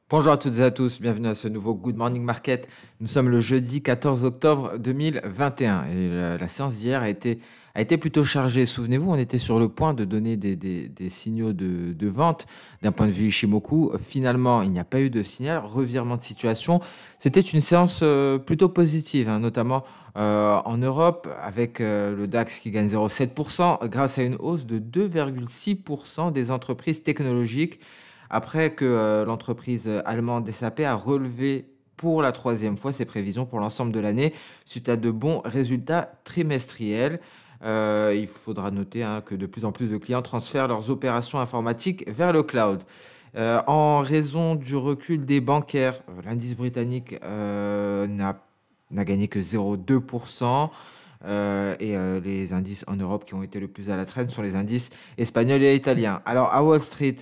Bonjour à toutes et à tous, bienvenue à ce nouveau Good Morning Market. Nous sommes le jeudi 14 octobre 2021 et la séance d'hier a été plutôt chargée. Souvenez-vous, on était sur le point de donner des signaux de vente d'un point de vue Ishimoku. Finalement, il n'y a pas eu de signal, revirement de situation. C'était une séance plutôt positive, hein, notamment en Europe avec le DAX qui gagne 0,7% grâce à une hausse de 2,6% des entreprises technologiques après que l'entreprise allemande SAP a relevé pour la troisième fois ses prévisions pour l'ensemble de l'année suite à de bons résultats trimestriels. Il faudra noter, hein, que de plus en plus de clients transfèrent leurs opérations informatiques vers le cloud. En raison du recul des bancaires, l'indice britannique n'a gagné que 0,2%. Les indices en Europe qui ont été le plus à la traîne sont les indices espagnols et italiens. Alors à Wall Street,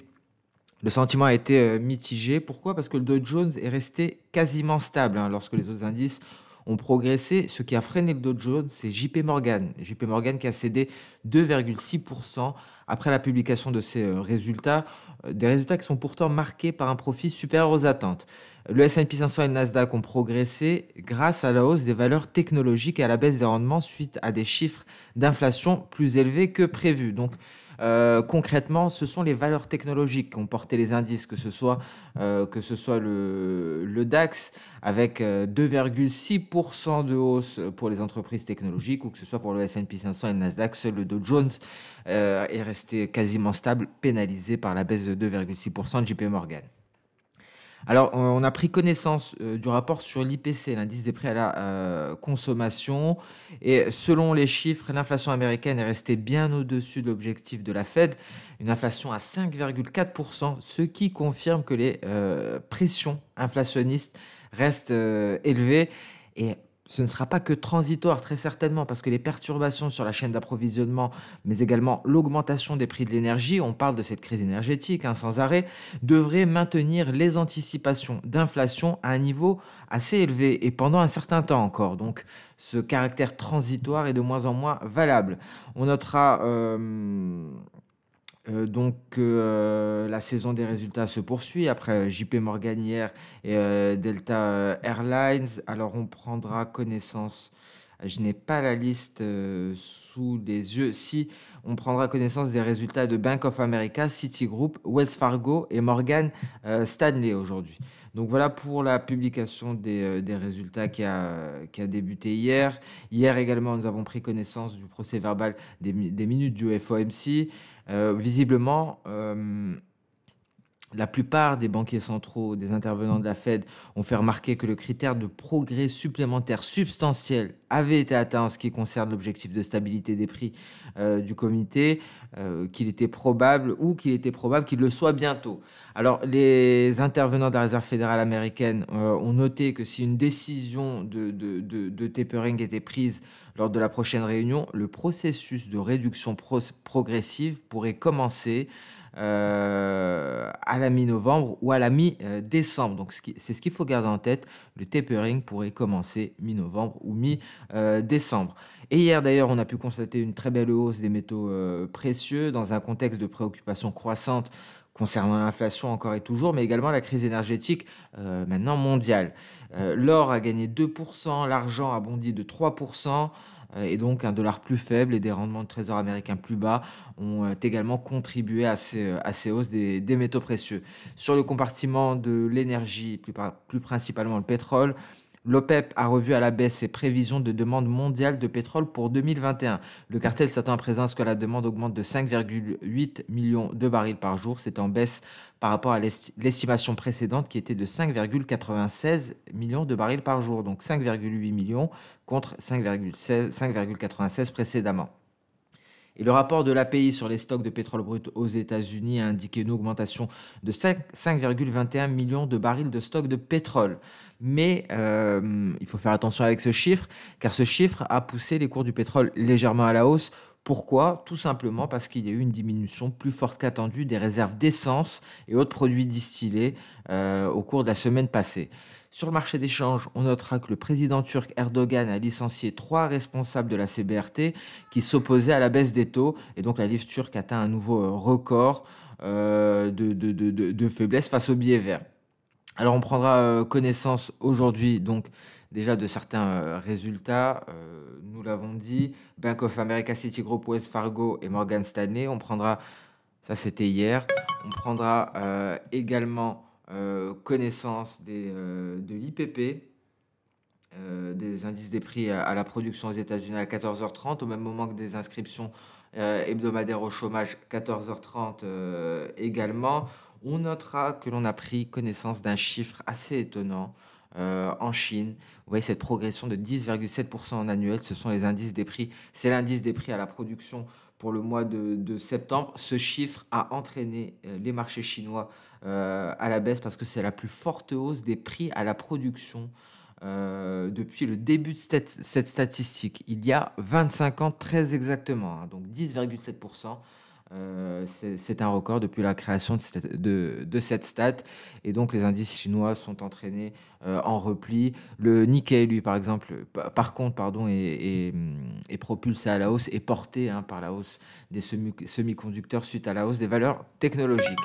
le sentiment a été mitigé. Pourquoi? Parce que le Dow Jones est resté quasiment stable, hein, lorsque les autres indices ont progressé. Ce qui a freiné le Dow Jones, c'est JP Morgan. JP Morgan qui a cédé 2,6% après la publication de ses résultats, des résultats qui sont pourtant marqués par un profit supérieur aux attentes. Le S&P 500 et le Nasdaq ont progressé grâce à la hausse des valeurs technologiques et à la baisse des rendements suite à des chiffres d'inflation plus élevés que prévu. Donc, concrètement, ce sont les valeurs technologiques qui ont porté les indices, que ce soit le DAX avec 2,6% de hausse pour les entreprises technologiques ou que ce soit pour le S&P 500 et le Nasdaq. Seul le Dow Jones est resté quasiment stable, pénalisé par la baisse de 2,6% de JP Morgan. Alors, on a pris connaissance du rapport sur l'IPC, l'indice des prix à la consommation. Et selon les chiffres, l'inflation américaine est restée bien au-dessus de l'objectif de la Fed, une inflation à 5,4%, ce qui confirme que les pressions inflationnistes restent élevées. Et ce ne sera pas que transitoire, très certainement, parce que les perturbations sur la chaîne d'approvisionnement, mais également l'augmentation des prix de l'énergie, on parle de cette crise énergétique, hein, sans arrêt, devrait maintenir les anticipations d'inflation à un niveau assez élevé et pendant un certain temps encore. Donc ce caractère transitoire est de moins en moins valable. On notera la saison des résultats se poursuit après JP Morgan hier et Delta Airlines. Alors on prendra connaissance, je n'ai pas la liste sous les yeux, si on prendra connaissance des résultats de Bank of America, Citigroup, Wells Fargo et Morgan Stanley aujourd'hui. Donc voilà pour la publication des résultats qui a débuté hier. Hier également, nous avons pris connaissance du procès verbal des minutes du FOMC. Visiblement, la plupart des banquiers centraux, des intervenants de la Fed, ont fait remarquer que le critère de progrès supplémentaire substantiel avait été atteint en ce qui concerne l'objectif de stabilité des prix du comité, qu'il était probable qu'il le soit bientôt. Alors, les intervenants de la Réserve fédérale américaine ont noté que si une décision de tapering était prise lors de la prochaine réunion, le processus de réduction progressive pourrait commencer à la mi-novembre ou à la mi-décembre. Donc, c'est ce qu'il faut garder en tête. Le tapering pourrait commencer mi-novembre ou mi-décembre. Et hier, d'ailleurs, on a pu constater une très belle hausse des métaux précieux dans un contexte de préoccupation croissante concernant l'inflation encore et toujours, mais également la crise énergétique maintenant mondiale. L'or a gagné 2%, l'argent a bondi de 3%. Et donc un dollar plus faible et des rendements de trésor américains plus bas ont également contribué à ces hausses des métaux précieux. Sur le compartiment de l'énergie, plus principalement le pétrole, l'OPEP a revu à la baisse ses prévisions de demande mondiale de pétrole pour 2021. Le cartel s'attend à présent à ce que la demande augmente de 5,8 millions de barils par jour. C'est en baisse par rapport à l'estimation précédente qui était de 5,96 millions de barils par jour. Donc 5,8 millions contre 5,96 précédemment. Et le rapport de l'API sur les stocks de pétrole brut aux États-Unis a indiqué une augmentation de 5,21 millions de barils de stocks de pétrole. Mais il faut faire attention avec ce chiffre, car ce chiffre a poussé les cours du pétrole légèrement à la hausse. Pourquoi? Tout simplement parce qu'il y a eu une diminution plus forte qu'attendue des réserves d'essence et autres produits distillés au cours de la semaine passée. Sur le marché des changes, on notera que le président turc Erdogan a licencié 3 responsables de la CBRT qui s'opposaient à la baisse des taux. Et donc la livre turque atteint un nouveau record de faiblesse face au billet vert. Alors, on prendra connaissance aujourd'hui, donc déjà de certains résultats. Nous l'avons dit, Bank of America, Citigroup, Wells Fargo et Morgan Stanley. On prendra, ça c'était hier, on prendra également connaissance de l'IPP, des indices des prix à la production aux États-Unis à 14h30, au même moment que des inscriptions hebdomadaires au chômage 14h30 également. On notera que l'on a pris connaissance d'un chiffre assez étonnant en Chine. Vous voyez cette progression de 10,7% en annuel, ce sont les indices des prix, c'est l'indice des prix à la production pour le mois de septembre. Ce chiffre a entraîné les marchés chinois à la baisse parce que c'est la plus forte hausse des prix à la production depuis le début de cette statistique, il y a 25 ans très exactement, hein, donc 10,7%. C'est un record depuis la création de cette stat. Et donc les indices chinois sont entraînés en repli. Le Nikkei, lui, par exemple, par contre, pardon, est propulsé à la hausse et porté par la hausse des semi-conducteurs suite à la hausse des valeurs technologiques.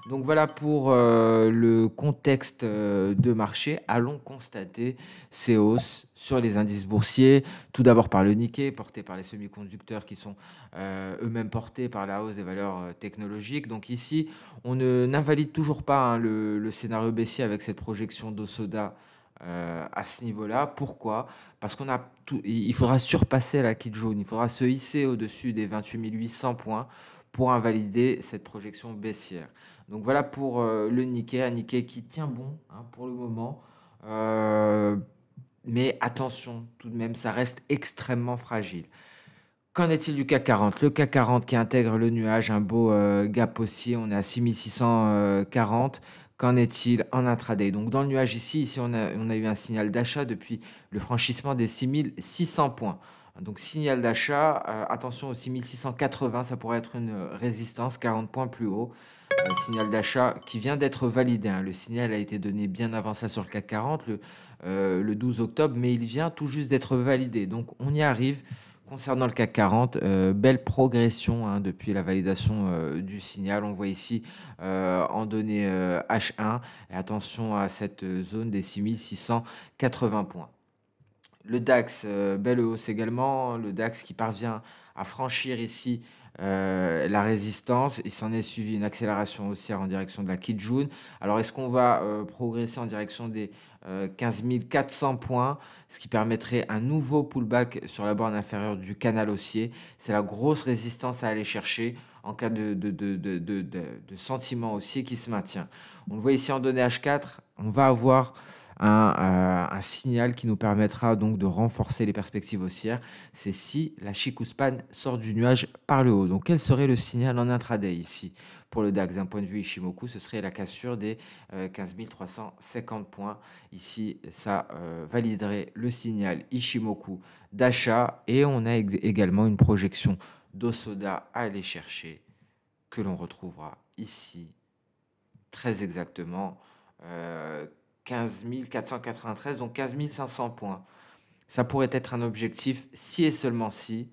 Donc voilà pour le contexte de marché. Allons constater ces hausses sur les indices boursiers. Tout d'abord par le Nikkei, porté par les semi-conducteurs qui sont eux-mêmes portés par la hausse des valeurs technologiques. Donc ici, on n'invalide toujours pas le scénario baissier avec cette projection d'Osoda à ce niveau-là. Pourquoi? Parce il faudra surpasser la Kijun, il faudra se hisser au-dessus des 28 800 points pour invalider cette projection baissière. Donc voilà pour le Nikkei, un Nikkei qui tient bon pour le moment. Mais attention, tout de même, ça reste extrêmement fragile. Qu'en est-il du CAC 40? Le CAC 40 qui intègre le nuage, un beau gap aussi, on est à 6640. Qu'en est-il en intraday? Donc dans le nuage ici on a eu un signal d'achat depuis le franchissement des 6600 points. Donc signal d'achat, attention aux 6680, ça pourrait être une résistance 40 points plus haut. Signal d'achat qui vient d'être validé, hein. Le signal a été donné bien avant ça sur le CAC 40, le 12 octobre, mais il vient tout juste d'être validé. Donc on y arrive. Concernant le CAC 40, belle progression depuis la validation du signal. On voit ici en données H1. Et attention à cette zone des 6680 points. Le DAX, belle hausse également. Le DAX qui parvient à franchir ici la résistance. Il s'en est suivi une accélération haussière en direction de la Kijun. Alors, est-ce qu'on va progresser en direction des 15 400 points, ce qui permettrait un nouveau pullback sur la borne inférieure du canal haussier? C'est la grosse résistance à aller chercher en cas de sentiment haussier qui se maintient. On le voit ici en données H4, on va avoir un signal qui nous permettra donc de renforcer les perspectives haussières. C'est si la Chikuspan sort du nuage par le haut. Donc quel serait le signal en intraday ici pour le DAX? D'un point de vue Ishimoku, ce serait la cassure des 15 350 points. Ici, ça validerait le signal Ishimoku d'achat. Et on a également une projection d'Osoda à aller chercher que l'on retrouvera ici très exactement 15 493, donc 15 500 points. Ça pourrait être un objectif si et seulement si,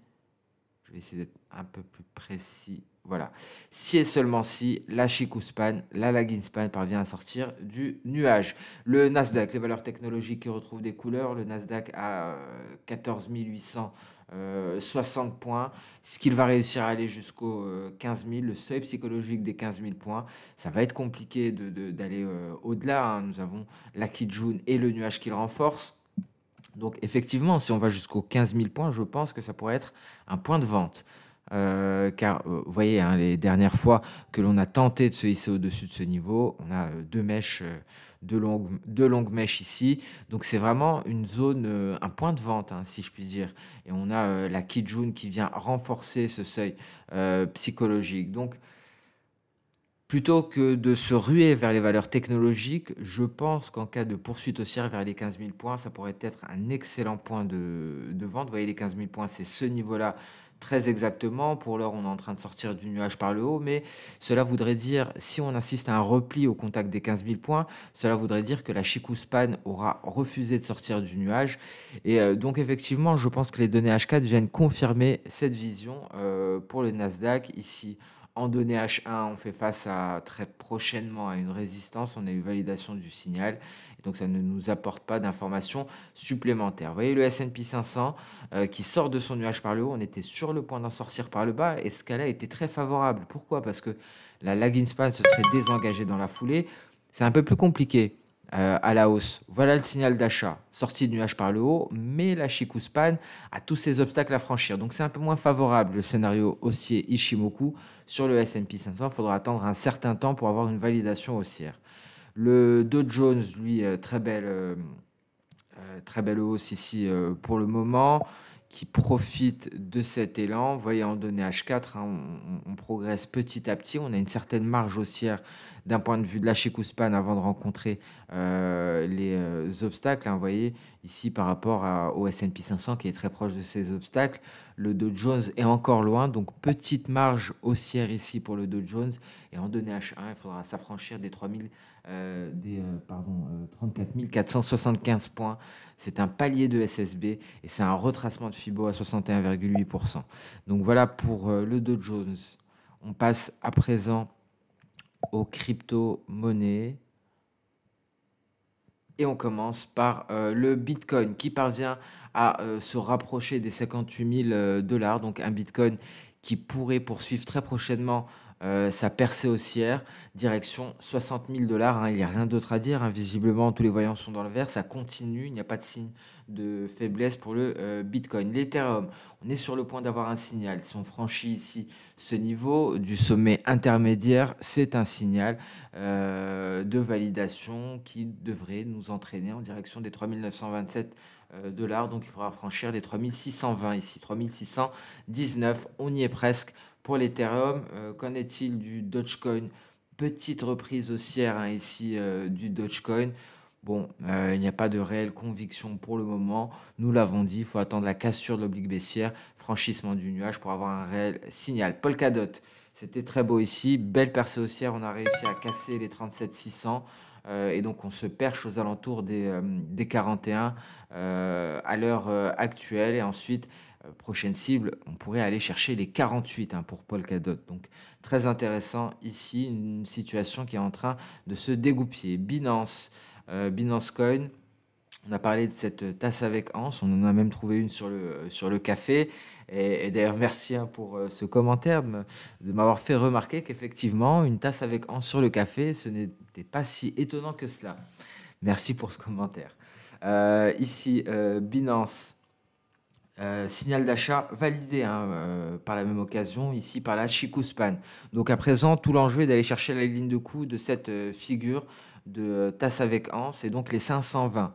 je vais essayer d'être un peu plus précis, voilà, si et seulement si la Chikuspan, la Laginspan parvient à sortir du nuage. Le Nasdaq, les valeurs technologiques qui retrouvent des couleurs, le Nasdaq à 14 860 points. Est-ce qu'il va réussir à aller jusqu'aux 15 000, le seuil psychologique des 15 000 points? Ça va être compliqué d'aller au-delà. Nous avons la Kijun et le nuage qui le renforcent. Donc effectivement, si on va jusqu'aux 15 000 points, je pense que ça pourrait être un point de vente. Car vous voyez, les dernières fois que l'on a tenté de se hisser au-dessus de ce niveau, on a deux mèches, deux longues mèches ici. Donc c'est vraiment une zone, un point de vente, si je puis dire. Et on a la Kijun qui vient renforcer ce seuil psychologique. Donc plutôt que de se ruer vers les valeurs technologiques, je pense qu'en cas de poursuite haussière vers les 15 000 points, ça pourrait être un excellent point de vente. Vous voyez, les 15 000 points, c'est ce niveau-là très exactement. Pour l'heure, on est en train de sortir du nuage par le haut, mais cela voudrait dire, si on assiste à un repli au contact des 15 000 points, cela voudrait dire que la Chikuspan aura refusé de sortir du nuage. Et donc, effectivement, je pense que les données H4 viennent confirmer cette vision pour le Nasdaq ici En données H1, on fait face à très prochainement à une résistance. On a eu validation du signal. Et donc, ça ne nous apporte pas d'informations supplémentaires. Vous voyez le S&P 500 qui sort de son nuage par le haut. On était sur le point d'en sortir par le bas. Et ce cas-là était très favorable. Pourquoi? Parce que la lagging span se serait désengagée dans la foulée. C'est un peu plus compliqué à la hausse. Voilà le signal d'achat, sortie de nuage par le haut, mais la Chikou-span a tous ces obstacles à franchir. Donc c'est un peu moins favorable le scénario haussier Ishimoku sur le S&P 500. Il faudra attendre un certain temps pour avoir une validation haussière. Le Dow Jones, lui, très belle hausse ici pour le moment, qui profite de cet élan. Vous voyez en données H4, hein, on progresse petit à petit. On a une certaine marge haussière d'un point de vue de la Chikou-span avant de rencontrer les obstacles. Hein, vous voyez ici par rapport au S&P 500 qui est très proche de ces obstacles. Le Dow Jones est encore loin, donc petite marge haussière ici pour le Dow Jones. Et en données H1, il faudra s'affranchir des 34 475 points. C'est un palier de SSB et c'est un retracement de Fibo à 61,8%. Donc voilà pour le Dow Jones. On passe à présent aux crypto-monnaies. Et on commence par le Bitcoin qui parvient à se rapprocher des 58 000 dollars. Donc un Bitcoin qui pourrait poursuivre très prochainement sa percée haussière, direction 60 000 dollars. Hein, il n'y a rien d'autre à dire. Hein, visiblement, tous les voyants sont dans le vert. Ça continue. Il n'y a pas de signe de faiblesse pour le Bitcoin. L'Ethereum, on est sur le point d'avoir un signal. Si on franchit ici ce niveau du sommet intermédiaire, c'est un signal de validation qui devrait nous entraîner en direction des 3927 dollars. Donc il faudra franchir les 3620 ici, 3619. On y est presque. Pour l'Ethereum, qu'en est-il du Dogecoin? Petite reprise haussière hein, ici du Dogecoin. Bon, il n'y a pas de réelle conviction pour le moment. Nous l'avons dit, il faut attendre la cassure de l'oblique baissière, franchissement du nuage pour avoir un réel signal. Polkadot, c'était très beau ici. Belle percée haussière, on a réussi à casser les 37 600. Et donc on se perche aux alentours des 41 à l'heure actuelle. Et ensuite, prochaine cible, on pourrait aller chercher les 48 hein, pour Polkadot. Donc très intéressant ici, une situation qui est en train de se dégoupiller. Binance Coin, on a parlé de cette tasse avec anse, on en a même trouvé une sur le café. Et d'ailleurs, merci hein, pour ce commentaire, de m'avoir fait remarquer qu'effectivement, une tasse avec anse sur le café, ce n'était pas si étonnant que cela. Merci pour ce commentaire. Ici, Binance. Signal d'achat validé hein, par la même occasion, ici par la Chikou-span. Donc à présent, tout l'enjeu est d'aller chercher la ligne de coup de cette figure de tasse avec anse et donc les 520.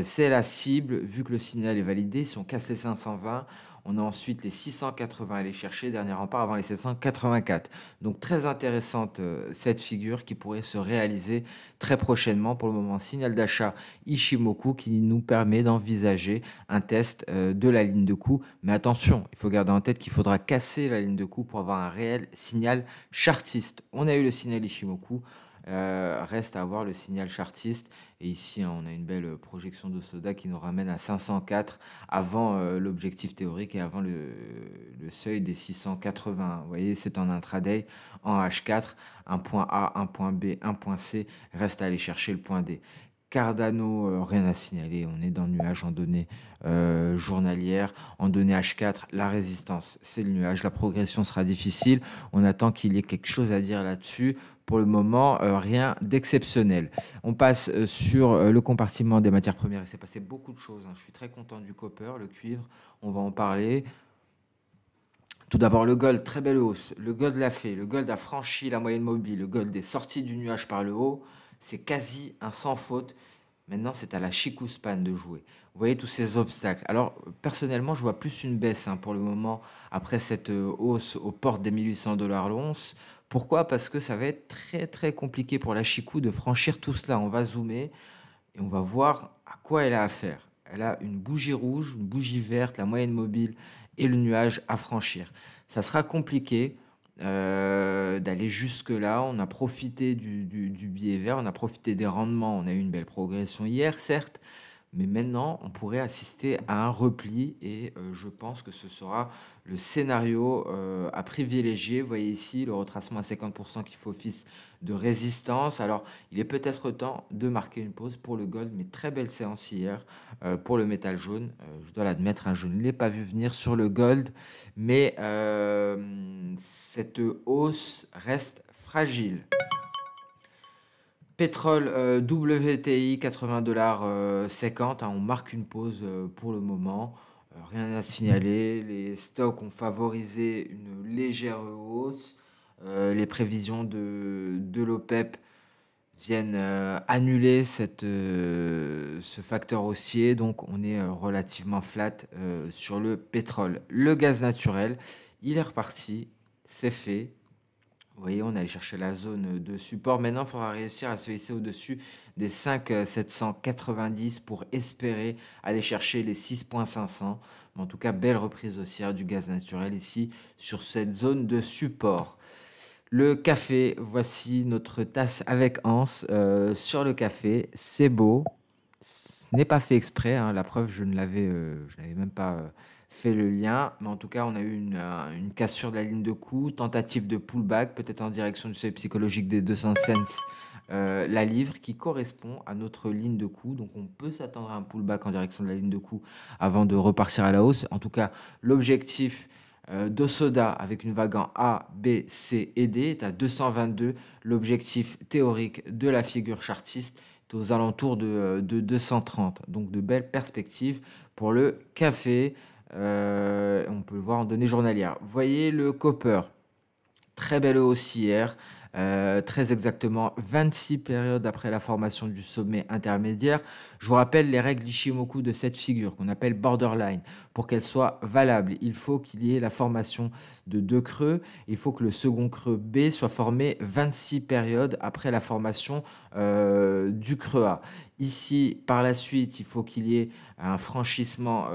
C'est la cible, vu que le signal est validé. Si on casse les 520, on a ensuite les 680 à aller chercher, dernier rempart avant les 784. Donc très intéressante cette figure qui pourrait se réaliser très prochainement. Pour le moment, signal d'achat Ishimoku qui nous permet d'envisager un test de la ligne de coup. Mais attention, il faut garder en tête qu'il faudra casser la ligne de coup pour avoir un réel signal chartiste. On a eu le signal Ishimoku. Reste à avoir le signal chartiste. Et ici, hein, on a une belle projection de Soda qui nous ramène à 504 avant l'objectif théorique et avant le seuil des 680. Vous voyez, c'est en intraday, en H4, un point A, un point B, un point C. Reste à aller chercher le point D. Cardano, rien à signaler. On est dans le nuage en données journalières. En données H4, la résistance, c'est le nuage. La progression sera difficile. On attend qu'il y ait quelque chose à dire là-dessus. Pour le moment, rien d'exceptionnel. On passe sur le compartiment des matières premières. Il s'est passé beaucoup de choses. Hein. Je suis très content du copper, le cuivre. On va en parler. Tout d'abord, le gold, très belle hausse. Le gold l'a fait. Le gold a franchi la moyenne mobile. Le gold est sorti du nuage par le haut. C'est quasi un sans faute. Maintenant, c'est à la Chikou-span de jouer. Vous voyez tous ces obstacles. Alors, personnellement, je vois plus une baisse hein, pour le moment après cette hausse aux portes des 1800 dollars l'once. Pourquoi? Parce que ça va être très très compliqué pour la Chikou de franchir tout cela. On va zoomer et on va voir à quoi elle a affaire. Elle a une bougie rouge, une bougie verte, la moyenne mobile et le nuage à franchir. Ça sera compliqué d'aller jusque-là. On a profité du billet vert, on a profité des rendements, on a eu une belle progression hier, certes, Mais maintenant, on pourrait assister à un repli et je pense que ce sera le scénario à privilégier. Vous voyez ici le retracement à 50% qui fait office de résistance. Alors, il est peut-être temps de marquer une pause pour le gold, mais très belle séance hier pour le métal jaune. Je dois l'admettre, hein, je ne l'ai pas vu venir sur le gold, mais cette hausse reste fragile. Pétrole WTI 80 dollars 50, hein, on marque une pause pour le moment. Rien à signaler. Les stocks ont favorisé une légère hausse. Les prévisions de l'OPEP viennent annuler ce facteur haussier. Donc on est relativement flat sur le pétrole. Le gaz naturel, il est reparti. C'est fait. Vous voyez, on est allé chercher la zone de support. Maintenant, il faudra réussir à se hisser au-dessus des 5 790 pour espérer aller chercher les 6,500. Mais en tout cas, belle reprise haussière du gaz naturel ici sur cette zone de support. Le café, voici notre tasse avec anse sur le café. C'est beau. Ce n'est pas fait exprès, hein, la preuve, je n'avais même pas fait le lien. Mais en tout cas, on a eu une cassure de la ligne de coup, tentative de pullback, peut-être en direction du seuil psychologique des 200 cents, la livre qui correspond à notre ligne de coup. Donc, on peut s'attendre à un pullback en direction de la ligne de coup avant de repartir à la hausse. En tout cas, l'objectif d'Osoda avec une vague en A, B, C et D est à 222. L'objectif théorique de la figure chartiste est aux alentours de 230. Donc de belles perspectives pour le café. On peut le voir en données journalières. Vous voyez le copper, très belle hausse hier. Très exactement 26 périodes après la formation du sommet intermédiaire. Je vous rappelle les règles d'Ishimoku de cette figure qu'on appelle borderline. Pour qu'elle soit valable, il faut qu'il y ait la formation de deux creux. Il faut que le second creux B soit formé 26 périodes après la formation du creux A. Ici, par la suite, il faut qu'il y ait un franchissement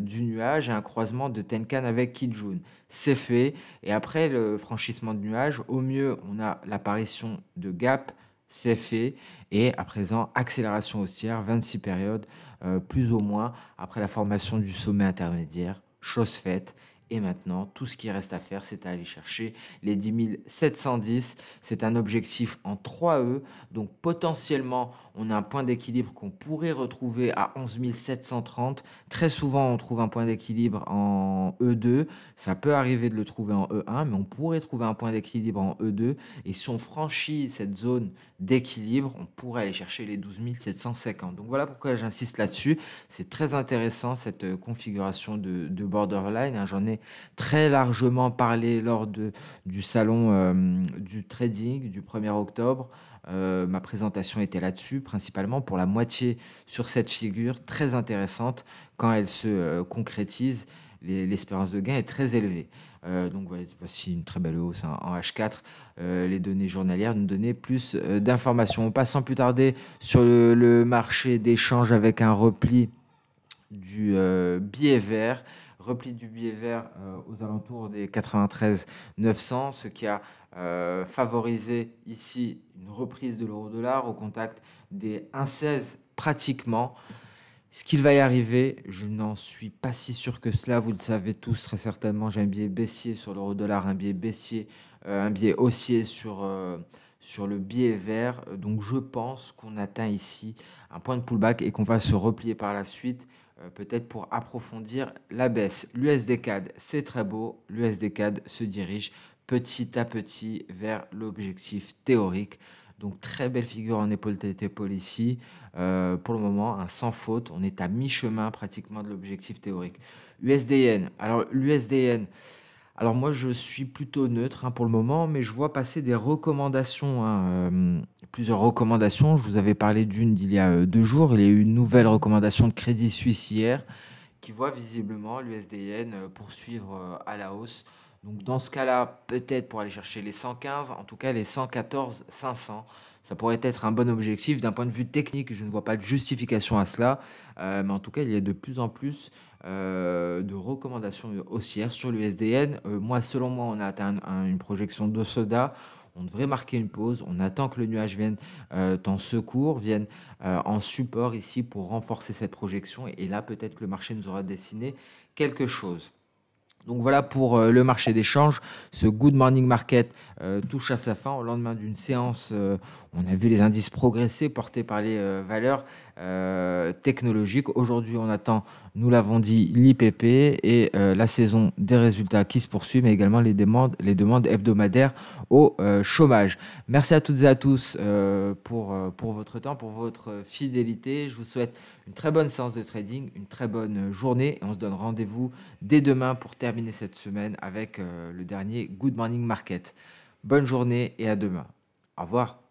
du nuage et un croisement de Tenkan avec Kijun. C'est fait. Et après le franchissement de nuage, au mieux, on a l'apparition de gap, c'est fait. Et à présent, accélération haussière, 26 périodes, plus ou moins, après la formation du sommet intermédiaire, chose faite. Et maintenant, tout ce qui reste à faire, c'est à aller chercher les 10 710. C'est un objectif en 3E. Donc potentiellement, on a un point d'équilibre qu'on pourrait retrouver à 11 730. Très souvent, on trouve un point d'équilibre en E2. Ça peut arriver de le trouver en E1, mais on pourrait trouver un point d'équilibre en E2. Et si on franchit cette zone d'équilibre, on pourrait aller chercher les 12 750. Donc voilà pourquoi j'insiste là-dessus. C'est très intéressant cette configuration de borderline, hein. J'en ai très largement parlé lors du salon du trading du 1er octobre. Ma présentation était là-dessus, principalement pour la moitié sur cette figure très intéressante. Quand elle se concrétise, l'espérance de gain est très élevée. Donc voici une très belle hausse en H4. Les données journalières nous donnaient plus d'informations. On passe sans plus tarder sur le marché d'échange avec un repli du billet vert. Repli du billet vert aux alentours des 93 900, ce qui a favorisé ici une reprise de l'euro-dollar au contact des 1,16 pratiquement. Ce qu'il va y arriver, je n'en suis pas si sûr que cela, vous le savez tous très certainement, j'ai un biais baissier sur l'euro-dollar, un biais baissier, un biais haussier sur le billet vert. Donc je pense qu'on atteint ici un point de pullback et qu'on va se replier par la suite, peut-être pour approfondir la baisse. L'USD CAD, c'est très beau, l'USD CAD se dirige petit à petit vers l'objectif théorique. Donc très belle figure en épaule tête épaule ici. Pour le moment, un sans faute. On est à mi-chemin pratiquement de l'objectif théorique. USDN. Alors l'USDN, alors moi je suis plutôt neutre, hein, pour le moment, mais je vois passer des recommandations, hein, plusieurs recommandations. Je vous avais parlé d'une d'il y a 2 jours. Il y a eu une nouvelle recommandation de Crédit Suisse hier qui voit visiblement l'USDN poursuivre à la hausse. Donc dans ce cas-là, peut-être pour aller chercher les 115, en tout cas les 114 500. Ça pourrait être un bon objectif. D'un point de vue technique, je ne vois pas de justification à cela. Mais en tout cas, il y a de plus en plus de recommandations haussières sur l'USDN. Moi, selon moi, on a atteint une projection de soda. On devrait marquer une pause. On attend que le nuage vienne en secours, vienne en support ici pour renforcer cette projection. Et là, peut-être que le marché nous aura dessiné quelque chose. Donc voilà pour le marché des changes. Ce Good Morning Market touche à sa fin au lendemain d'une séance. On a vu les indices progresser portés par les valeurs technologiques. Aujourd'hui, on attend, nous l'avons dit, l'IPP et la saison des résultats qui se poursuit, mais également les demandes hebdomadaires au chômage. Merci à toutes et à tous pour votre temps, pour votre fidélité. Je vous souhaite une très bonne séance de trading, une très bonne journée et on se donne rendez-vous dès demain pour terminer cette semaine avec le dernier Good Morning Market. Bonne journée et à demain. Au revoir.